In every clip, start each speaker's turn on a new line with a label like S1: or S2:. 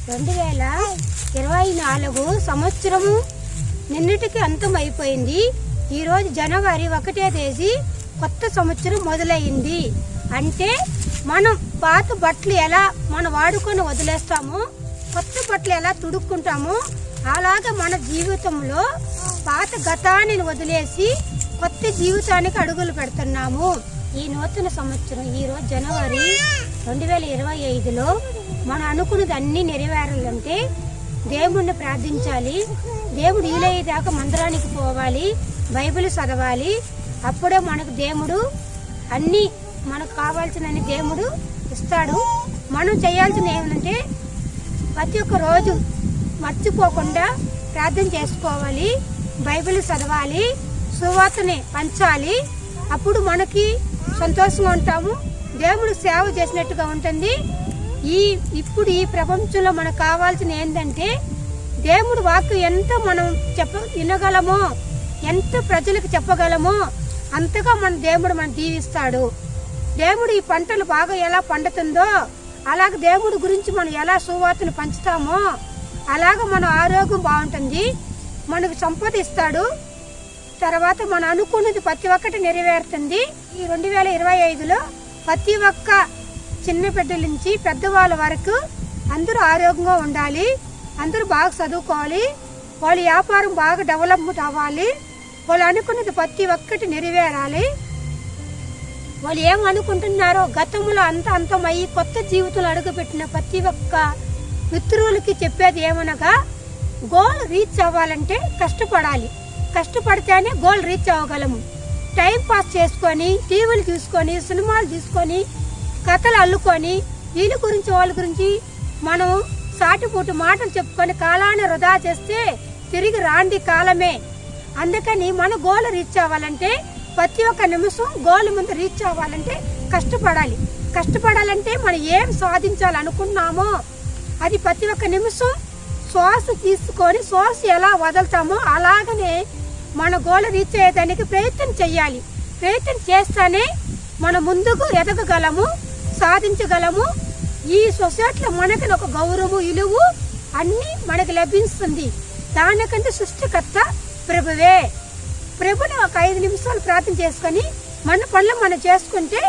S1: 2024 సంవత్సరము నిన్నటికి అంతం అయిపోయింది. ఈరోజు జనవరి 1వ తేదీ కొత్త సంవత్సరం మొదలైంది. అంటే మనం పాత బట్టలు ఎలా మనం వాడుకొని వదిలేస్తామో, కొత్త బట్టలు ఎలా తుడుక్కుంటామో, అలాగే మన జీవితంలో పాత గతాన్ని వదిలేసి కొత్త జీవితానికి అడుగులు పెడుతున్నాము. ఈ నూతన సంవత్సరం ఈరోజు జనవరి 2025లో మనం అనుకున్నది అన్నీ నెరవేరాలంటే దేవుణ్ణి ప్రార్థించాలి. దేవుడు ఈలయ్యేదాకా మందిరానికి పోవాలి, బైబిల్ చదవాలి. అప్పుడే మనకు దేవుడు అన్నీ మనకు కావాల్సినన్ని దేవుడు ఇస్తాడు. మనం చేయాల్సిన ఏమంటే ప్రతి ఒక్క రోజు మర్చిపోకుండా ప్రార్థన చేసుకోవాలి, బైబిల్ చదవాలి, సువార్తని పంచాలి. అప్పుడు మనకి సంతోషంగా ఉంటాము, దేవుడు సేవ చేసినట్టుగా ఉంటుంది. ఇప్పుడు ఈ ప్రపంచంలో మనకు కావాల్సిన ఏంటంటే దేవుడు వాక్యం ఎంత మనం వినగలమో, ఎంత ప్రజలకు చెప్పగలమో అంతగా మన దేవుడు మనం దీవిస్తాడు. దేవుడు ఈ పంటలు బాగా ఎలా పండుతుందో అలాగే దేవుడి గురించి మనం ఎలా సువార్తను పంచుతామో అలాగే మన ఆరోగ్యం బాగుంటుంది, మనకు సంపద ఇస్తాడు. తర్వాత మనం అనుకున్నది ప్రతి ఒక్కటి నెరవేరుతుంది. ఈ 2025లో ప్రతి ఒక్క చిన్న బిడ్డల నుంచి పెద్దవాళ్ళ వరకు అందరూ ఆరోగ్యంగా ఉండాలి, అందరూ బాగా చదువుకోవాలి, వాళ్ళ వ్యాపారం బాగా డెవలప్మెంట్ అవ్వాలి, వాళ్ళు అనుకున్నది ప్రతి ఒక్కటి నెరవేరాలి. వాళ్ళు ఏమనుకుంటున్నారో గతంలో అంతమయ్యి కొత్త జీవితంలో అడుగుపెట్టిన ప్రతి ఒక్క మిత్రులకి చెప్పేది ఏమనగా, గోల్ రీచ్ అవ్వాలంటే కష్టపడాలి, కష్టపడితేనే గోల్ రీచ్ అవ్వగలము. టైం పాస్ చేసుకొని టీవీలు చూసుకొని సినిమాలు చూసుకొని కథలు అల్లుకొని వీళ్ళ గురించి వాళ్ళ గురించి మనం సాటిపూటి మాటలు చెప్పుకొని కాలాన్ని వృధా చేస్తే తిరిగి రాండి కాలమే. అందుకని మన గోల్ రీచ్ అవ్వాలంటే ప్రతి ఒక్క నిమిషం గోల్ ముందు రీచ్ అవ్వాలంటే కష్టపడాలి. కష్టపడాలంటే మనం ఏం సాధించాలనుకున్నామో అది ప్రతి ఒక్క నిమిషం శ్వాస తీసుకొని శ్వాస ఎలా వదులుతామో అలాగనే మన గోల్ రీచ్ అయ్యేదానికి ప్రయత్నం చెయ్యాలి. ప్రయత్నం చేస్తేనే మనం ముందుకు ఎదగగలము, సాధించగలము. ఈ సొసైటీలో మనకి ఒక గౌరవం, విలువ అన్నీ మనకి లభిస్తుంది. దానికంటే సృష్టికర్త ప్రభువే. ప్రభుని ఒక 5 నిమిషాలు ప్రార్థన చేసుకొని మన పనులు మనం చేసుకుంటే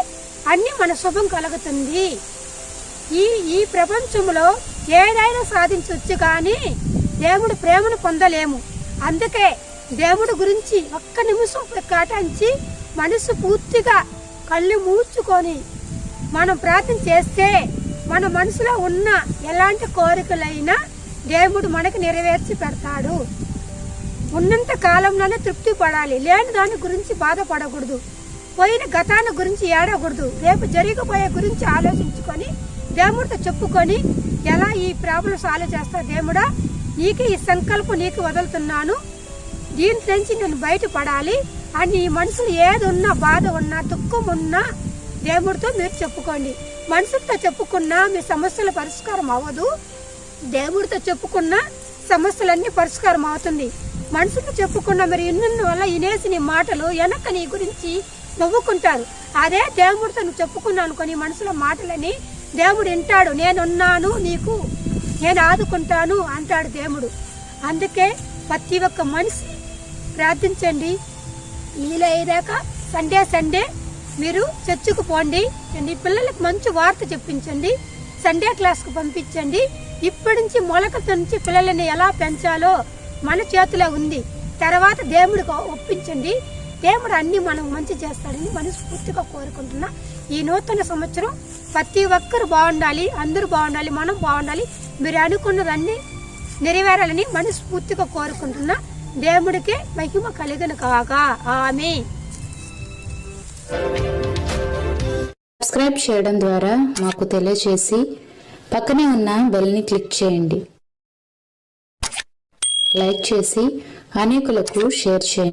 S1: అన్నీ మన శుభం కలుగుతుంది. ఈ ప్రపంచంలో ఏదైనా సాధించవచ్చు కానీ దేవుడు ప్రేమను పొందలేము. అందుకే దేవుడి గురించి ఒక్క నిమిషం కేటాయించి మనసు పూర్తిగా కళ్ళు మూర్చుకొని మనం ప్రార్థన చేస్తే మన మనసులో ఉన్న ఎలాంటి కోరికలైనా దేవుడు మనకు నెరవేర్చి పెడతాడు. ఉన్నంత కాలంలోనే తృప్తి పడాలి, లేని దాని గురించి బాధపడకూడదు, పోయిన గతాన్ని గురించి ఏడకూడదు. రేపు జరిగిపోయే గురించి ఆలోచించుకొని దేవుడితో చెప్పుకొని ఎలా ఈ ప్రాబ్లం సాల్వ్ చేస్తా, దేవుడా నీకు ఈ సంకల్పం నీకు వదులుతున్నాను, దీని నుంచి నేను బయటపడాలి అని మనసులో ఏది ఉన్నా, బాధ ఉన్నా, దుఃఖం ఉన్నా దేవుడితో మీరు చెప్పుకోండి. మనసుతో చెప్పుకున్నా మీ సమస్యల పరిష్కారం అవ్వదు, దేవుడితో చెప్పుకున్న సమస్యలన్నీ పరిష్కారం అవుతుంది. మనసుతో చెప్పుకున్నా మీరు ఇన్న వల్ల వినేసి నీ మాటలు వెనక నీ గురించి నవ్వుకుంటారు. అదే దేవుడితో నువ్వు చెప్పుకున్నావు అనుకో, మనసులో మాటలని దేవుడు వింటాడు. నేనున్నాను, నీకు నేను ఆదుకుంటాను అంటాడు దేవుడు. అందుకే ప్రతి ఒక్క మనిషి ప్రార్థించండి. మీలో అయ్యేదాకా సండే మీరు చర్చికి పోండి, మీ పిల్లలకు మంచి వార్త చెప్పించండి, సండే క్లాస్కు పంపించండి. ఇప్పటి నుంచి మొలకతో నుంచి పిల్లలని ఎలా పెంచాలో మన చేతిలో ఉంది. తర్వాత దేవుడికి ఒప్పించండి, దేవుడు అన్ని మనం మంచి చేస్తాడని మనస్ఫూర్తిగా కోరుకుంటున్నా. ఈ నూతన సంవత్సరం ప్రతి ఒక్కరు బాగుండాలి, అందరూ బాగుండాలి, మనం బాగుండాలి, మీరు అనుకున్నదన్నీ నెరవేరాలని మనస్ఫూర్తిగా కోరుకుంటున్నా. దేవుడికి మహిమ కలిగిన కాగా. ఆమేన్.
S2: సబ్స్క్రైబ్ చేయడం ద్వారా మాకు తెలియజేసి పక్కనే ఉన్న బెల్ని క్లిక్ చేయండి. లైక్ చేసి అనేకులకు షేర్ చేయండి.